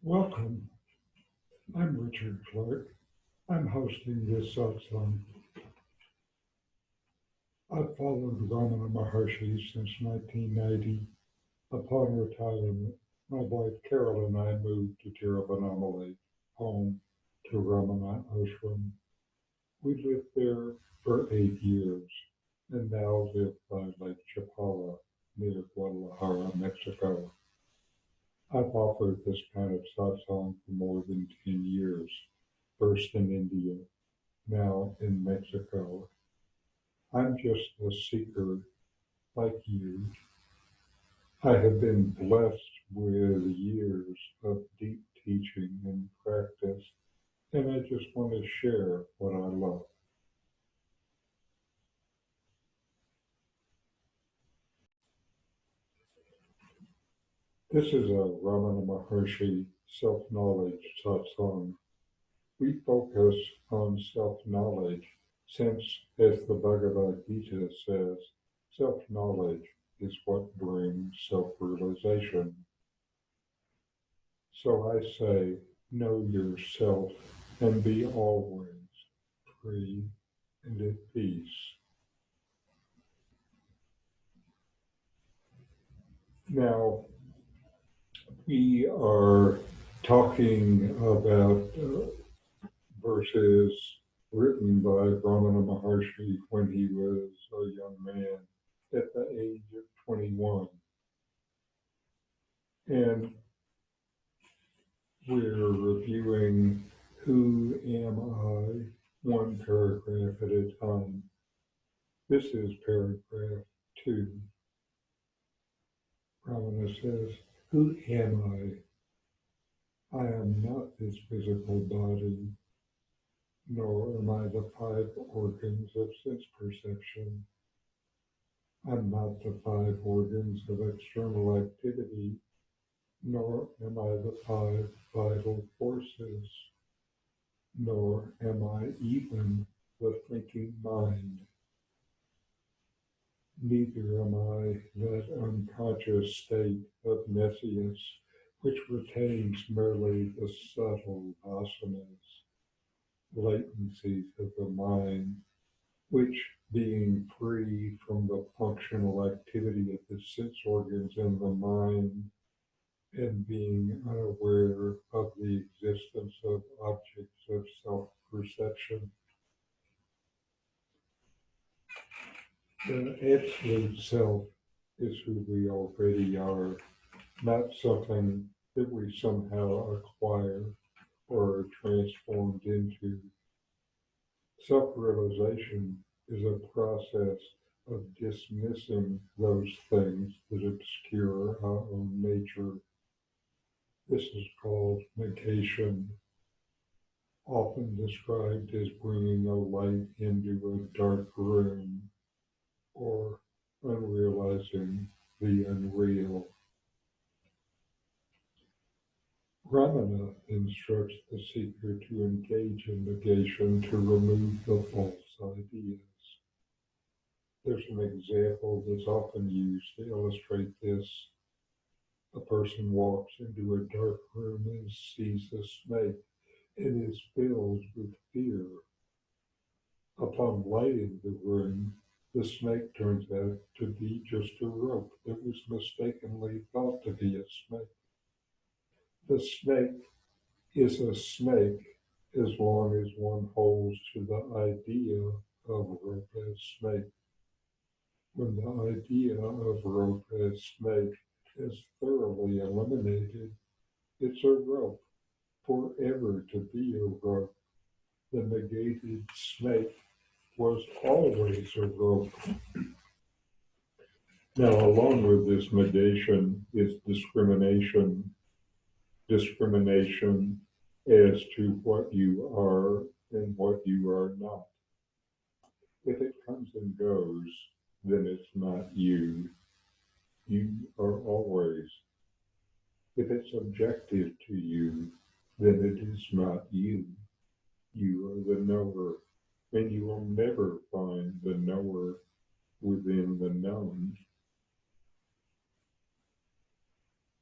Welcome. I'm Richard Clarke. I'm hosting this satsang. I've followed Ramana Maharshi since 1990. Upon retirement, my wife Carol and I moved to Tiruvannamalai, home to Ramana Ashram. We lived there for 8 years and now live by Lake Chapala near Guadalajara, Mexico. I've offered this kind of satsang for more than 10 years, first in India, now in Mexico. I'm just a seeker like you. I have been blessed with years of deep teaching and practice, and I just want to share what I love. This is a Ramana Maharshi self-knowledge satsang. We focus on self-knowledge since, as the Bhagavad Gita says, self-knowledge is what brings self-realization. So I say, know yourself and be always free and at peace. Now, we are talking about verses written by Ramana Maharshi when he was a young man at the age of 21. And we're reviewing Who Am I, one paragraph at a time. This is paragraph 2. Ramana says, who am I? I am not this physical body, nor am I the 5 organs of sense perception. I'm not the 5 organs of external activity, nor am I the 5 vital forces, nor am I even the thinking mind. Neither am I that unconscious state of nescience which retains merely the subtle vasanas, latencies of the mind, which, being free from the functional activity of the sense organs in the mind, and being unaware of the existence of objects of self-perception. The absolute self is who we already are, not something that we somehow acquire or are transformed into. Self-realization is a process of dismissing those things that obscure our own nature. This is called negation, often described as bringing a light into a dark room or unrealizing the unreal. Ramana instructs the seeker to engage in negation to remove the false ideas. There's an example that's often used to illustrate this. A person walks into a dark room and sees a snake and is filled with fear. Upon lighting the room, the snake turns out to be just a rope that was mistakenly thought to be a snake. The snake is a snake as long as one holds to the idea of rope as snake. When the idea of rope as snake is thoroughly eliminated, it's a rope, forever to be a rope. The negated snake was always a rope. Now, along with this negation is discrimination. Discrimination as to what you are and what you are not. If it comes and goes, then it's not you. You are always. If it's objective to you, then it is not you. You are the knower, and you will never find the knower within the known.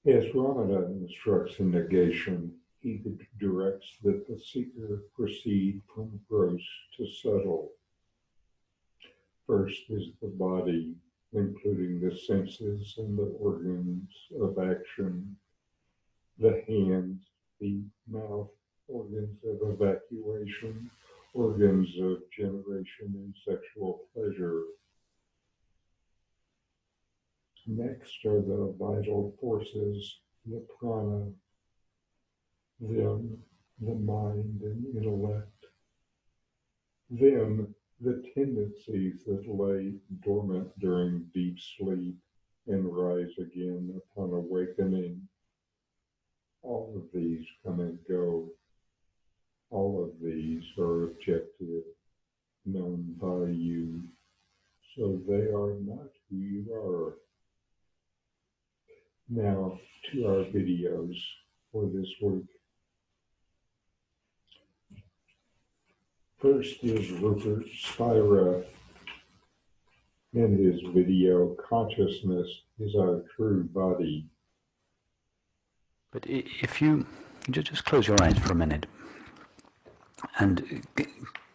As Ramana instructs in negation, he directs that the seeker proceed from gross to subtle. First is the body, including the senses and the organs of action, the hands, feet, mouth, organs of evacuation, organs of generation and sexual pleasure. Next are the vital forces, the prana, then the mind and intellect, then the tendencies that lay dormant during deep sleep and rise again upon awakening. All of these come and go. All of these are objective, known by you, so they are not who you are. Now to our videos for this week. First is Rupert Spira in his video, Consciousness is Our True Body. But if you just close your eyes for a minute, and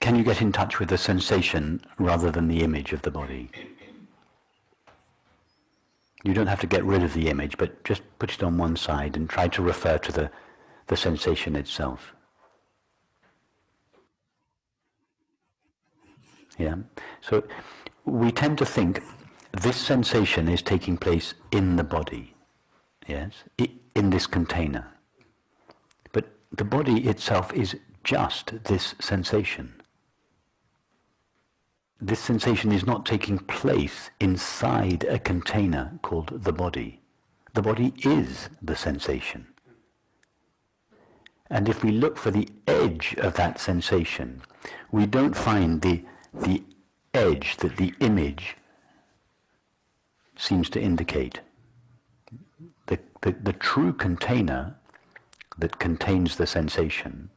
can you get in touch with the sensation rather than the image of the body? You don't have to get rid of the image, but just put it on one side and try to refer to the sensation itself. Yeah. So we tend to think this sensation is taking place in the body, yes, in this container. But the body itself is just this sensation. This sensation is not taking place inside a container called the body. The body is the sensation. And if we look for the edge of that sensation, we don't find the edge that the image seems to indicate. The true container that contains the sensation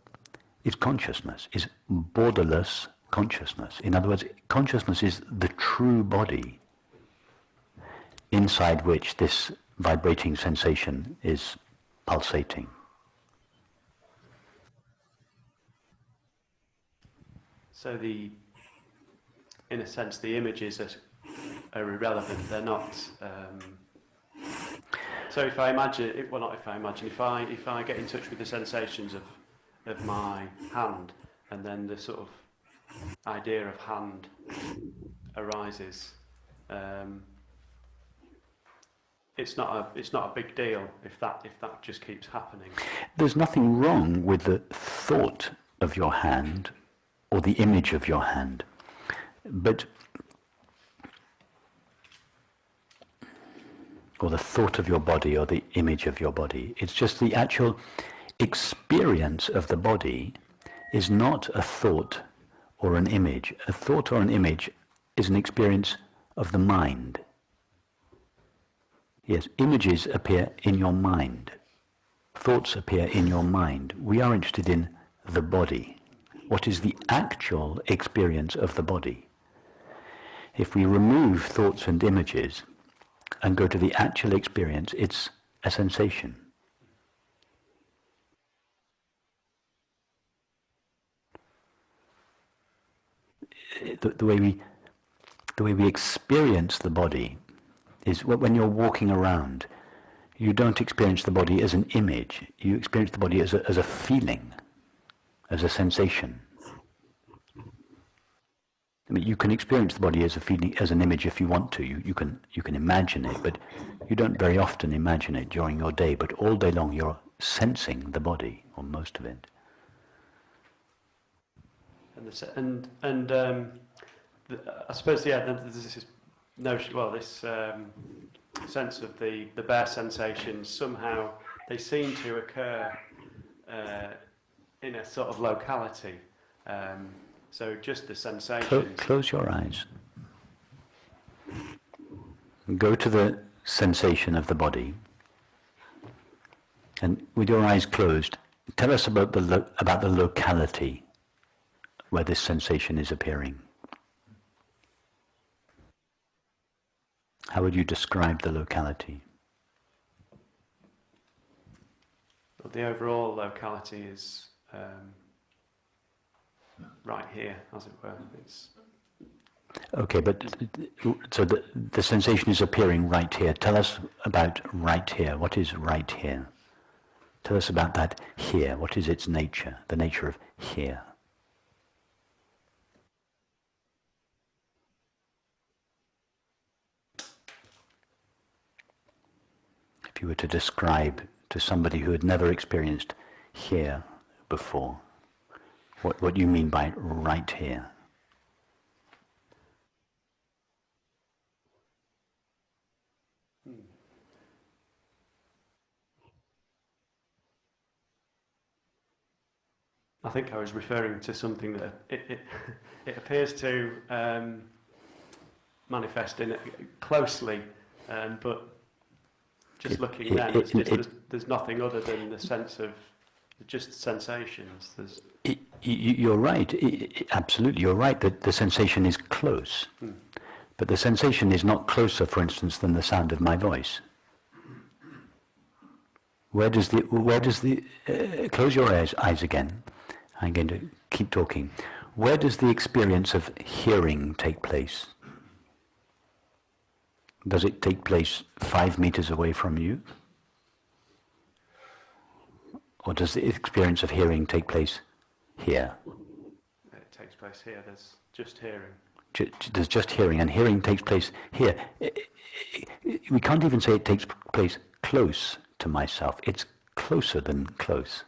is consciousness, is borderless consciousness. In other words, consciousness is the true body inside which this vibrating sensation is pulsating. So in a sense, the images are irrelevant. They're not. So if I imagine, if I get in touch with the sensations of my hand, and then the sort of idea of hand arises, it's not a big deal if that just keeps happening. There's nothing wrong with the thought of your hand or the image of your hand, but or the thought of your body or the image of your body. It's just the actual experience of the body is not a thought or an image. A thought or an image is an experience of the mind. Yes, images appear in your mind. Thoughts appear in your mind. We are interested in the body. What is the actual experience of the body? If we remove thoughts and images and go to the actual experience, it's a sensation. The way we experience the body is when you're walking around, you don't experience the body as an image. You experience the body as a feeling, as a sensation. I mean, you can experience the body as a feeling, as an image if you want to. You can imagine it, but you don't very often imagine it during your day. But all day long, you're sensing the body, or most of it. I suppose there's this notion. Well, this sense of the bare sensations, somehow they seem to occur in a sort of locality. So just the sensations. Close your eyes. Go to the sensation of the body, and with your eyes closed, tell us about the locality where this sensation is appearing. How would you describe the locality? the overall locality is right here, as it were. It's Okay, but so the sensation is appearing right here. Tell us about right here. What is right here? Tell us about that here. What is its nature, the nature of here? If you were to describe to somebody who had never experienced here before, what do you mean by right here? I think I was referring to something that it appears to manifest in it closely, but just looking then, there's nothing other than the sense of just sensations. You're right, absolutely, you're right that the sensation is close, but the sensation is not closer, for instance, than the sound of my voice. Where does the close your eyes again. I'm going to keep talking. Where does the experience of hearing take place? Does it take place 5 meters away from you? Or does the experience of hearing take place here? It takes place here. There's just hearing. There's just hearing, and hearing takes place here. We can't even say it takes place close to myself. It's closer than close.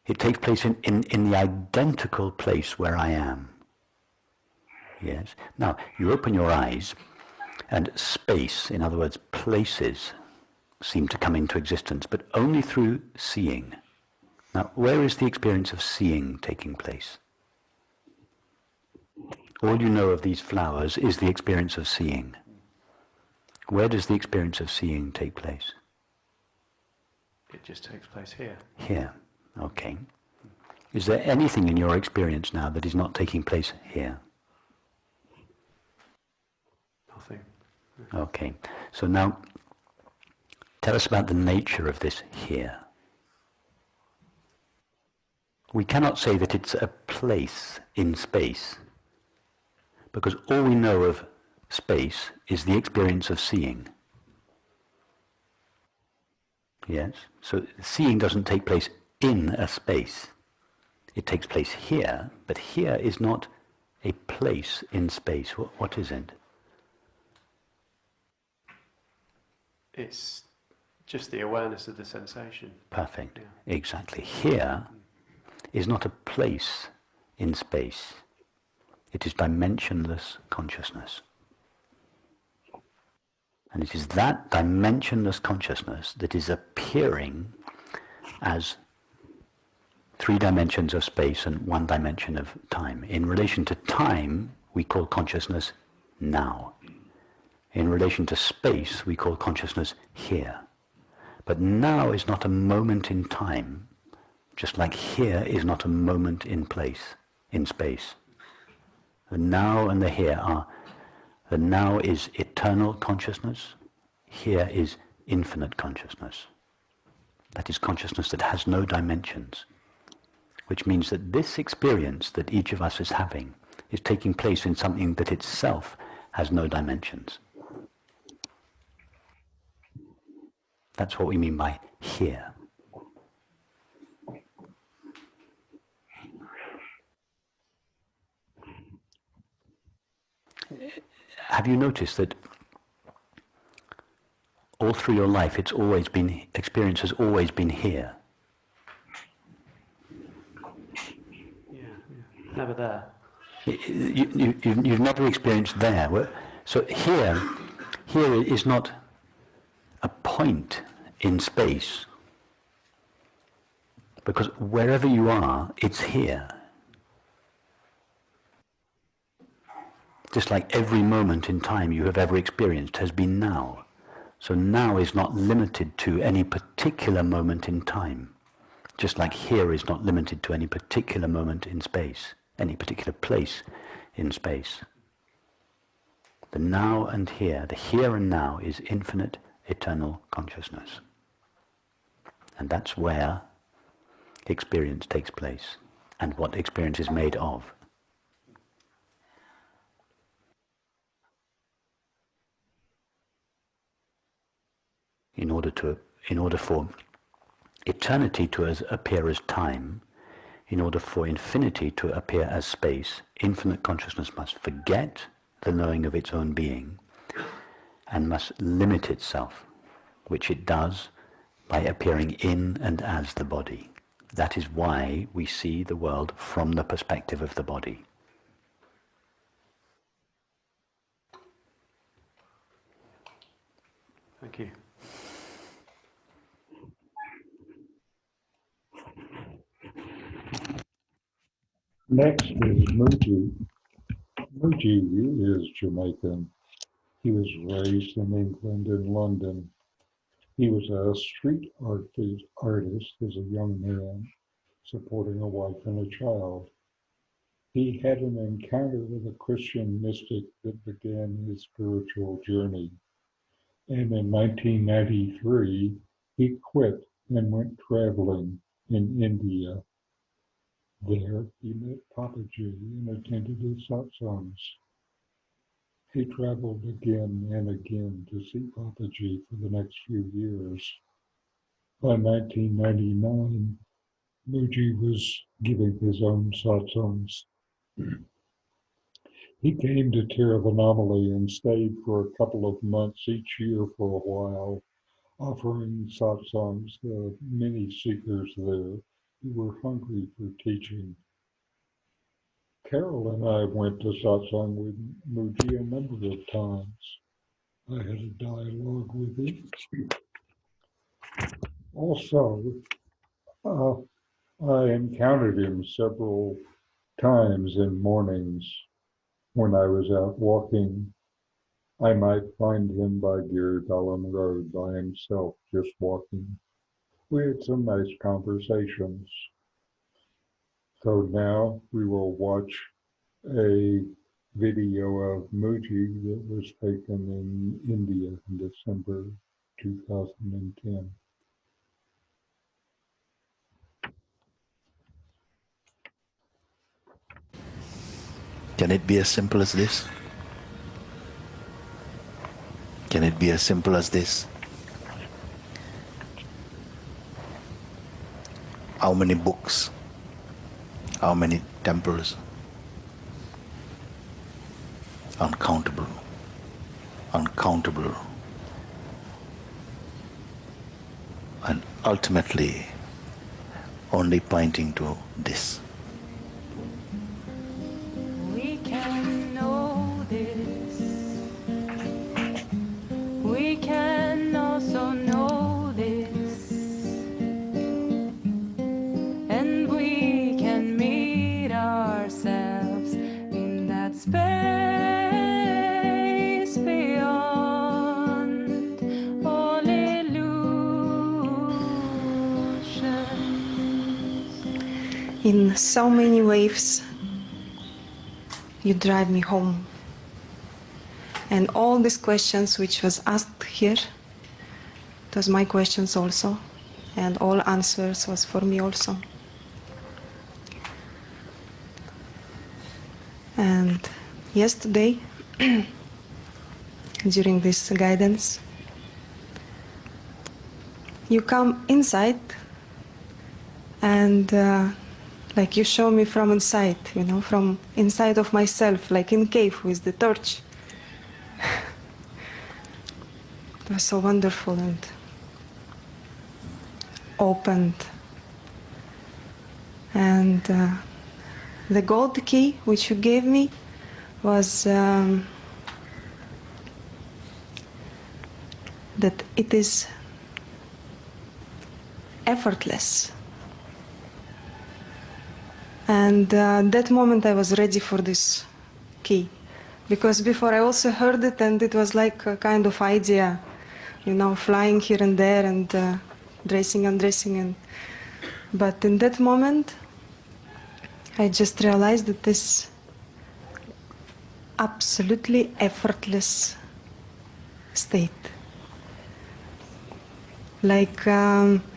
It takes place in the identical place where I am. Yes. Now, you open your eyes, and space, in other words, places, seem to come into existence, but only through seeing. Now, where is the experience of seeing taking place? All you know of these flowers is the experience of seeing. Where does the experience of seeing take place? It just takes place here. Here. Okay. Is there anything in your experience now that is not taking place here? Nothing. Okay. So now, tell us about the nature of this here. We cannot say that it's a place in space, because all we know of space is the experience of seeing. Yes? So seeing doesn't take place in a space. It takes place here, but here is not a place in space. What is it? It's just the awareness of the sensation. Perfect. Yeah. Exactly. Here is not a place in space. It is dimensionless consciousness. And it is that dimensionless consciousness that is appearing as 3 dimensions of space and 1 dimension of time. In relation to time, we call consciousness now. In relation to space, we call consciousness here. But now is not a moment in time, just like here is not a moment in place, in space. The now and the here are, the now is eternal consciousness, here is infinite consciousness. That is consciousness that has no dimensions, which means that this experience that each of us is having is taking place in something that itself has no dimensions. That's what we mean by here. Have you noticed that all through your life experience has always been here? Yeah. Never there. You've never experienced there. So here is not a point in space, because wherever you are, it's here. Just like every moment in time you have ever experienced has been now. So now is not limited to any particular moment in time, just like here is not limited to any particular moment in space, any particular place in space. The now and here, the here and now is infinite, eternal consciousness. And that's where experience takes place, and what experience is made of. In order for eternity to appear as time, in order for infinity to appear as space, infinite consciousness must forget the knowing of its own being and must limit itself, which it does by appearing in and as the body. That is why we see the world from the perspective of the body. Thank you. Next is Mooji. Mooji is Jamaican. He was raised in England and London. He was a street artist as a young man, supporting a wife and a child. He had an encounter with a Christian mystic that began his spiritual journey. And in 1993, he quit and went traveling in India. There, he met Papaji and attended his satsangs. He traveled again and again to see Papaji for the next few years. By 1999, Mooji was giving his own satsangs. He came to Tiruvannamalai and stayed for a couple of months each year for a while, offering satsangs to many seekers there who were hungry for teaching. Carol and I went to satsang with Mooji a number of times. I had a dialogue with him. Also, I encountered him several times in mornings when I was out walking. I might find him by Giribalam Road by himself, just walking. We had some nice conversations. So now we will watch a video of Mooji that was taken in India in December 2010. Can it be as simple as this? Can it be as simple as this? How many books? How many temples? Uncountable. Uncountable. And ultimately, only pointing to this. We can know this. We can also know this. And we can meet ourselves in that space beyond all illusions. In so many waves, you drive me home. And all these questions which was asked here, it was my questions also, and all answers was for me also. And yesterday, during this guidance, you come inside and like you show me from inside, you know, from inside of myself, like in cave with the torch. It was so wonderful and opened. And the gold key which you gave me was that it is effortless. And that moment I was ready for this key. Because before I also heard it and it was like a kind of idea, you know, flying here and there and dressing and dressing. And but in that moment, I just realized that this absolutely effortless state. Like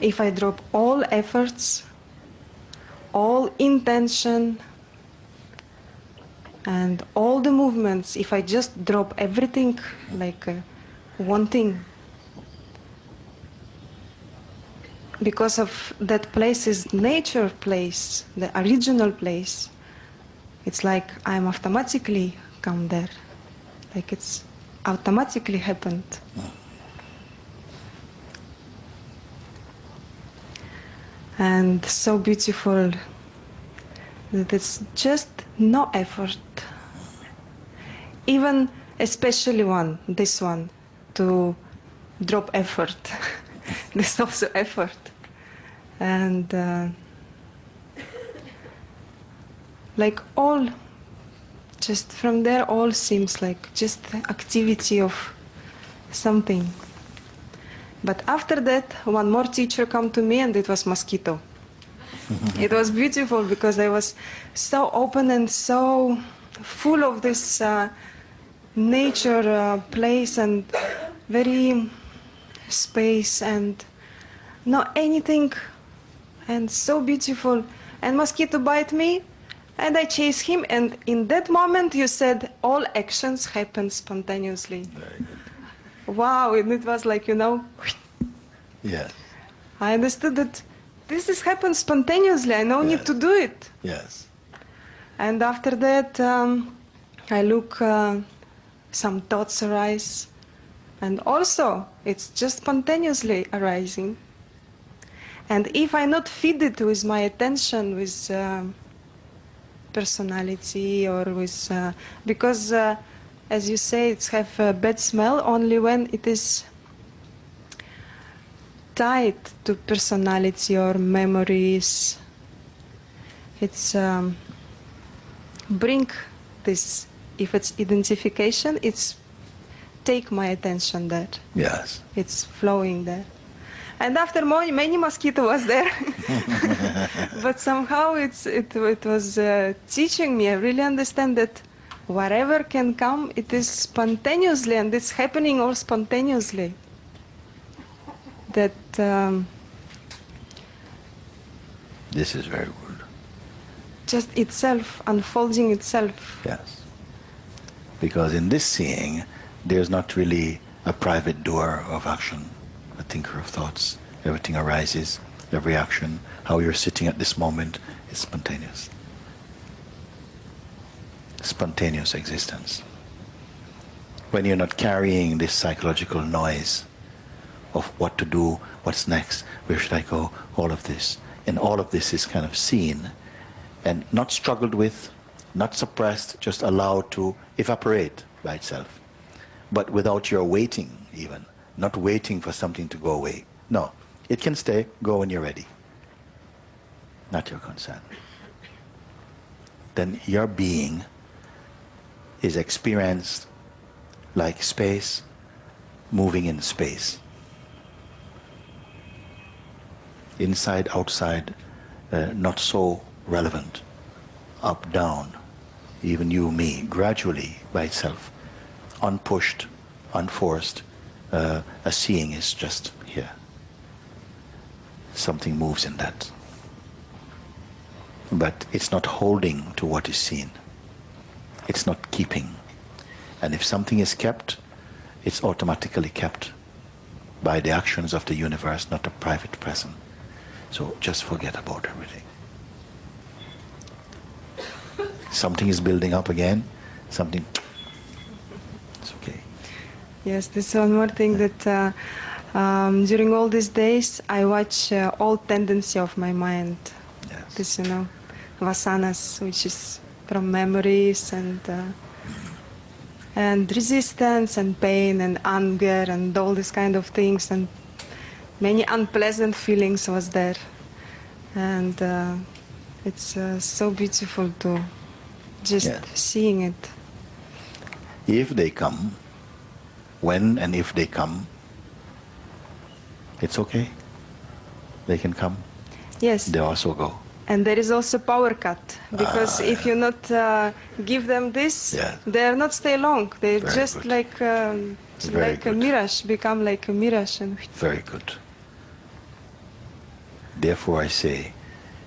if I drop all efforts, all intention, and all the movements, if I just drop everything, like one thing, because of that place is nature place, the original place, it's like I'm automatically come there, like it's automatically happened. And so beautiful that it's just no effort. Even especially this one, to drop effort. There's also effort. And like all, just from there all seems like just activity of something. But after that, one more teacher come to me, and it was mosquito. It was beautiful because I was so open and so full of this nature place and very space and not anything, and so beautiful. And mosquito bite me, and I chase him. And in that moment, you said all actions happen spontaneously. Very good. Wow, and it was like, Yes. I understood that this has happened spontaneously. I no need to do it. Yes. And after that, I look, some thoughts arise. And also, it's just spontaneously arising. And if I not feed it with my attention, with personality or with... because, as you say, it's have a bad smell only when it is tied to personality or memories. It's bring this, if it's identification, it's take my attention there. Yes. It's flowing there. And after many mosquito was there, but somehow it was teaching me. I really understand that whatever can come, it is spontaneously, and it's happening all spontaneously. That This is very good. just itself, unfolding itself. Yes. Because in this seeing, there's not really a private door of action, a thinker of thoughts. Everything arises, every action, how you're sitting at this moment is spontaneous. Spontaneous existence. When you're not carrying this psychological noise of what to do, what's next, where should I go, all of this. And all of this is kind of seen and not struggled with, not suppressed, just allowed to evaporate by itself. But without your waiting even, not waiting for something to go away. No, it can stay, go when you're ready. Not your concern. Then your being is experienced like space, moving in space. Inside, outside, not so relevant. Up, down, even you, me, gradually by itself. Unpushed, unforced, a seeing is just here. Something moves in that. But it's not holding to what is seen. It's not keeping. And if something is kept, it's automatically kept by the actions of the universe, not a private person. So just forget about everything. Something is building up again, something, it's okay. Yes, there's one more thing that during all these days I watch all tendency of my mind. Yes. This, vasanas, which is from memories and resistance and pain and anger and all these kind of things, and many unpleasant feelings was there. And it's so beautiful to just seeing it. If they come, when and if they come, it's okay. They can come. Yes. They also go. And there is also power cut, because if you not give them this, they are not stay long. They Very just good. like a Very good. mirage, become like a mirage. And Very good. Therefore I say,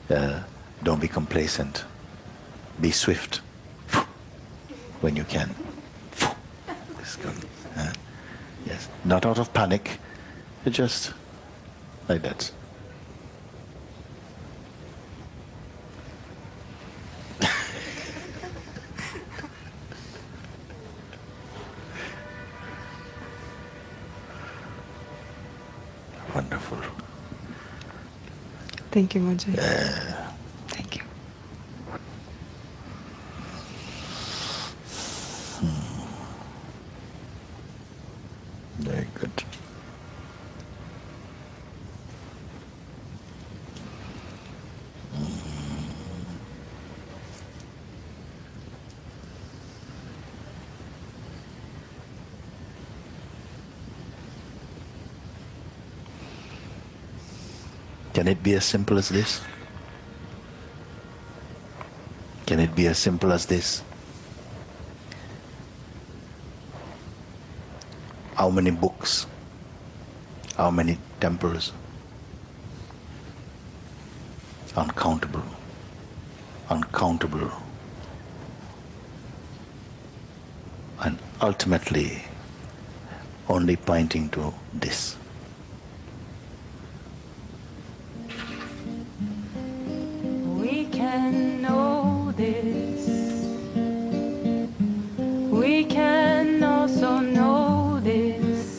don't be complacent. Be swift when you can. It's good. Yes, not out of panic, but just like that. Wonderful. Thank you, Mooji. Thank you. Very good. Can it be as simple as this? Can it be as simple as this? How many books? How many temples? Uncountable. Uncountable. And ultimately only pointing to this. We can know this. We can also know this.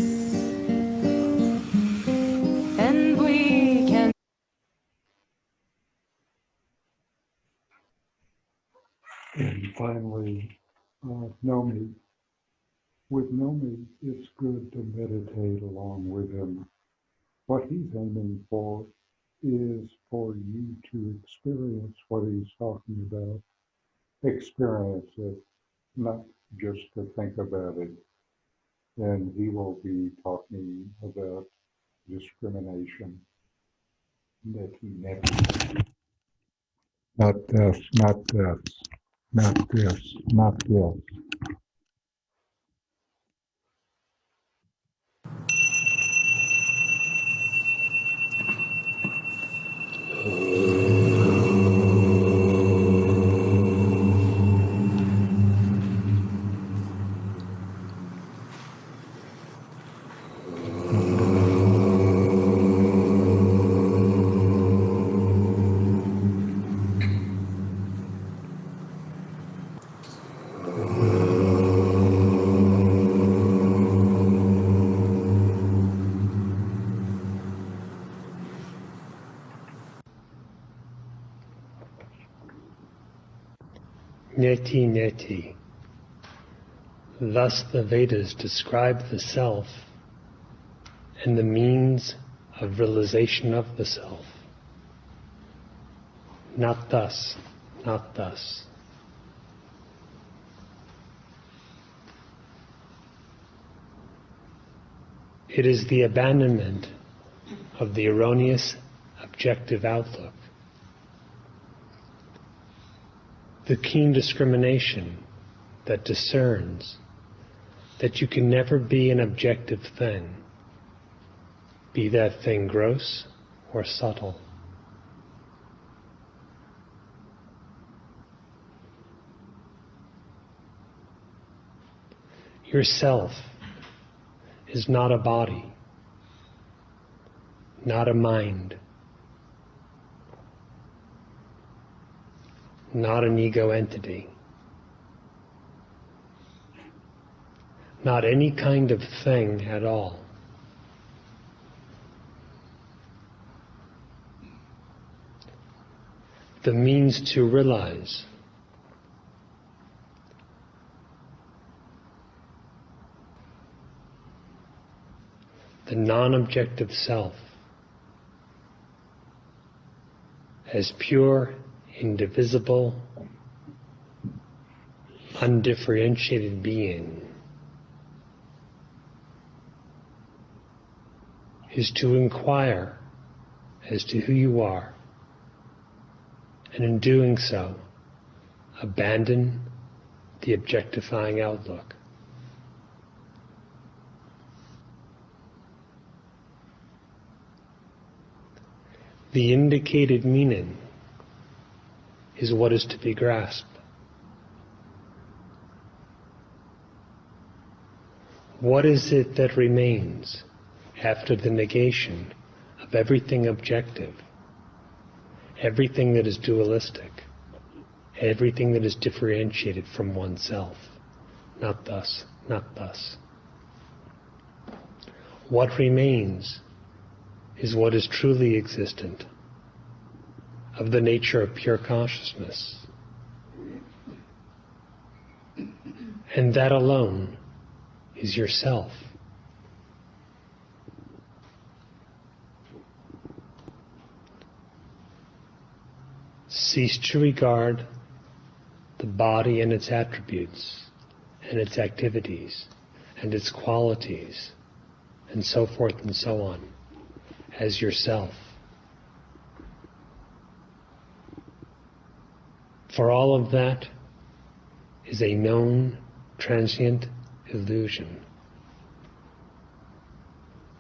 And we can. And finally, Nome. With Nome, it's good to meditate along with him. What he's aiming for is for you to experience what he's talking about. Experience it, not just to think about it. And he will be talking about discrimination. That he never. Not this, not this, not this, not this. Neti neti. Thus the Vedas describe the self and the means of realization of the self. Not thus, not thus. It is the abandonment of the erroneous objective outlook, the keen discrimination that discerns that you can never be an objective thing, be that thing gross or subtle. Yourself is not a body, not a mind, not an ego entity, not any kind of thing at all. The means to realize the non-objective self as pure, indivisible, undifferentiated being is to inquire as to who you are, and in doing so, abandon the objectifying outlook. The indicated meaning is what is to be grasped. What is it that remains after the negation of everything objective, everything that is dualistic, everything that is differentiated from oneself? Not thus, not thus. What remains is what is truly existent, of the nature of pure consciousness. And that alone is yourself. Cease to regard the body and its attributes and its activities and its qualities and so forth and so on as yourself. For all of that is a known, transient illusion,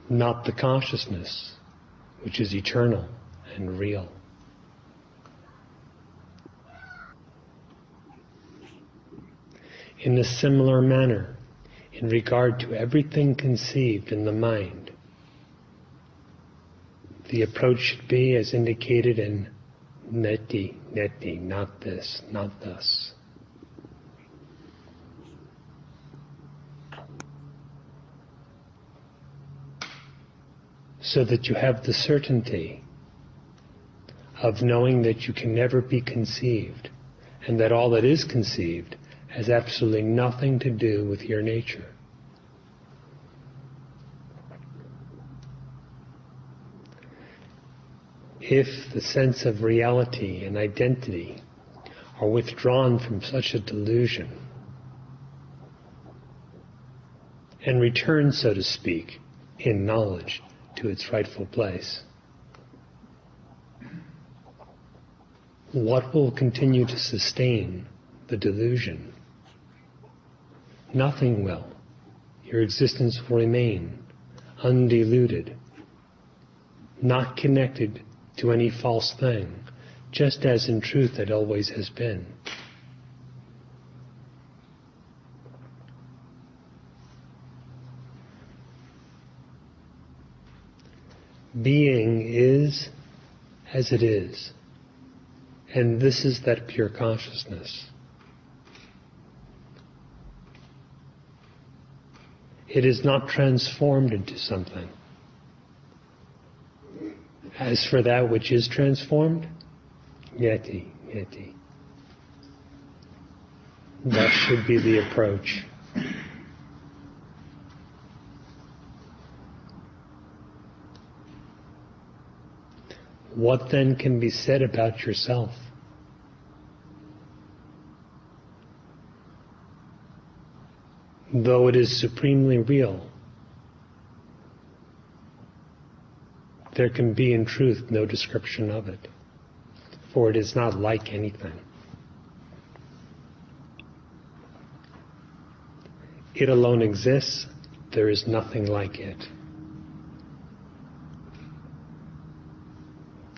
not the consciousness, which is eternal and real. In a similar manner, in regard to everything conceived in the mind, the approach should be as indicated in neti, neti, not this, not thus. So that you have the certainty of knowing that you can never be conceived, and that all that is conceived has absolutely nothing to do with your nature. If the sense of reality and identity are withdrawn from such a delusion and return, so to speak, in knowledge to its rightful place, what will continue to sustain the delusion? Nothing will. Your existence will remain undiluted, not connected to any false thing, just as in truth it always has been. Being is as it is, and this is that pure consciousness. It is not transformed into something. As for that which is transformed, yeti, yeti. That should be the approach. What then can be said about yourself? Though it is supremely real, there can be in truth no description of it, for it is not like anything. It alone exists, there is nothing like it.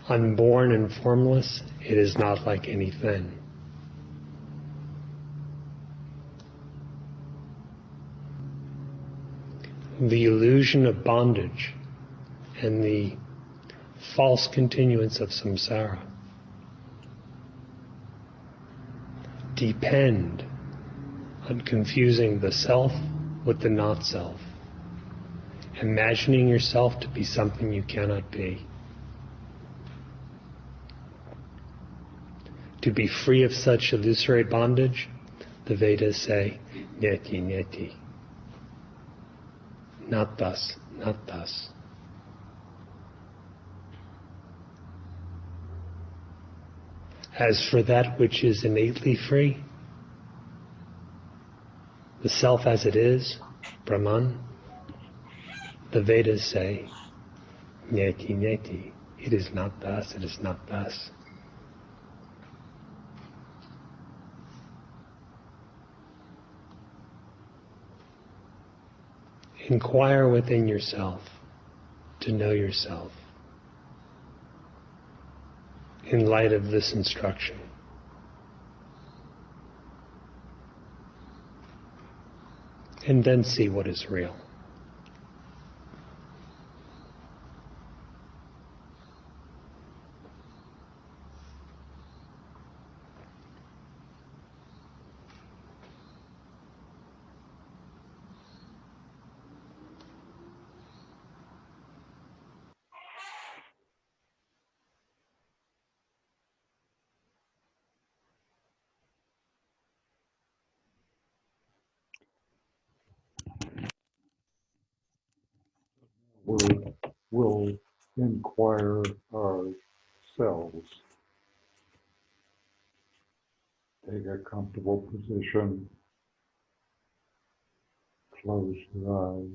Unborn and formless, it is not like anything. The illusion of bondage and the false continuance of samsara depend on confusing the self with the not-self, imagining yourself to be something you cannot be. To be free of such illusory bondage, the Vedas say, neti, neti. Not thus, not thus. As for that which is innately free, the self as it is, Brahman, the Vedas say, neti, neti. It is not thus, it is not thus. Inquire within yourself to know yourself. in light of this instruction. And then see what is real. We'll inquire ourselves. Take a comfortable position. Close your eyes.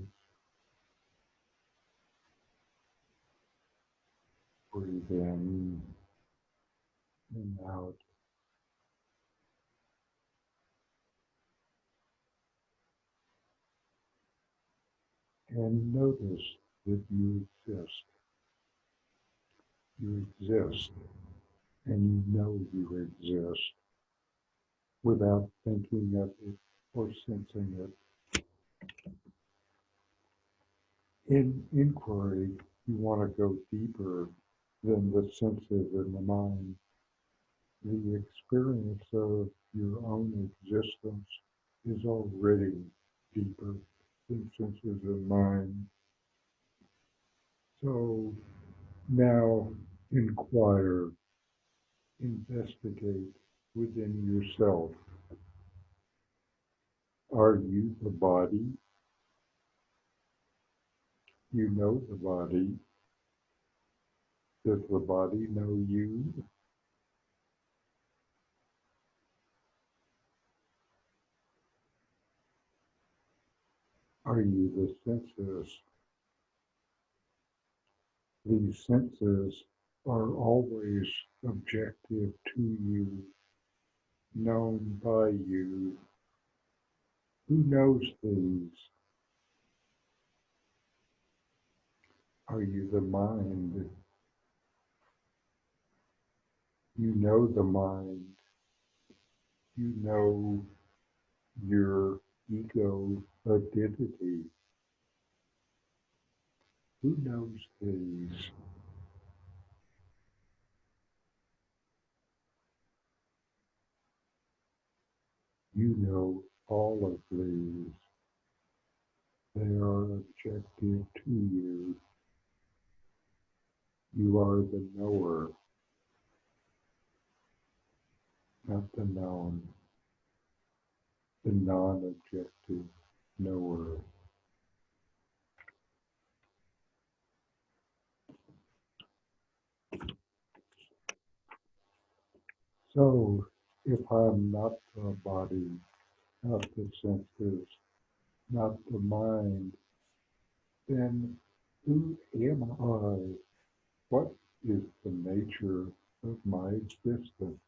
Breathe in and out. And notice that you exist. You exist, and you know you exist without thinking of it or sensing it. In inquiry, you want to go deeper than the senses and the mind. The experience of your own existence is already deeper than senses and mind. So now inquire, investigate within yourself. Are you the body? You know the body. Does the body know you? Are you the senses? These senses are always objective to you, known by you. Who knows these? Are you the mind? You know the mind. You know your ego identity. Who knows these? You know all of these. They are objective to you. You are the knower, not the known, the non-objective knower. So, if I'm not the body, not the senses, not the mind, then who am I? What is the nature of my existence?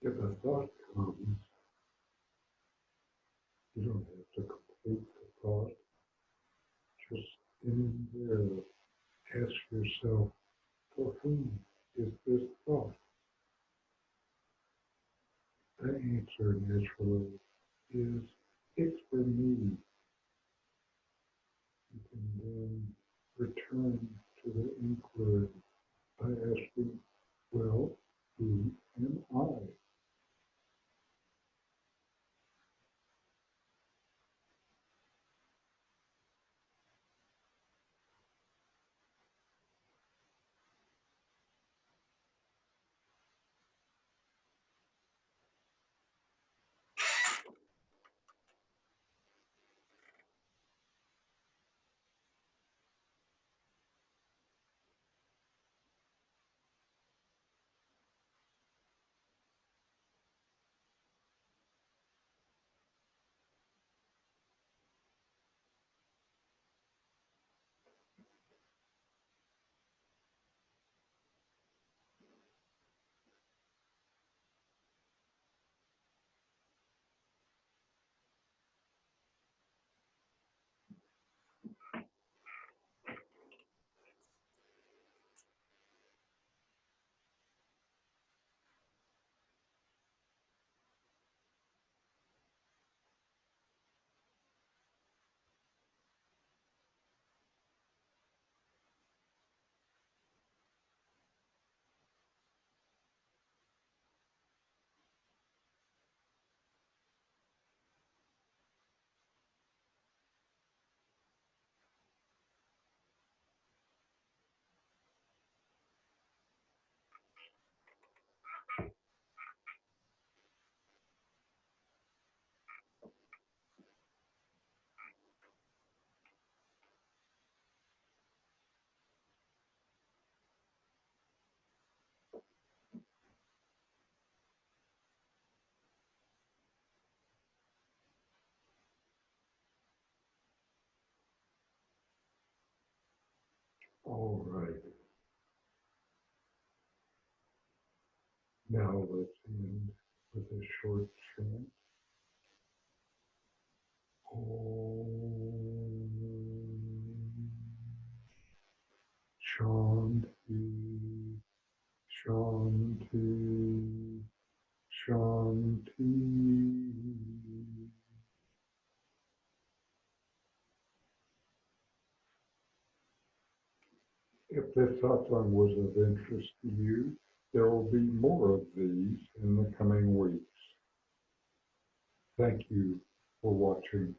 If a thought comes, you don't have to complete the thought. Just in there, ask yourself, for whom is this thought? The answer naturally is, it's for me. You can then return to the inquiry by asking, well, who am I? All right. Now let's end with a short chant. Om Shanti, Shanti, Shanti. If this satsang was of interest to you, there will be more of these in the coming weeks. Thank you for watching.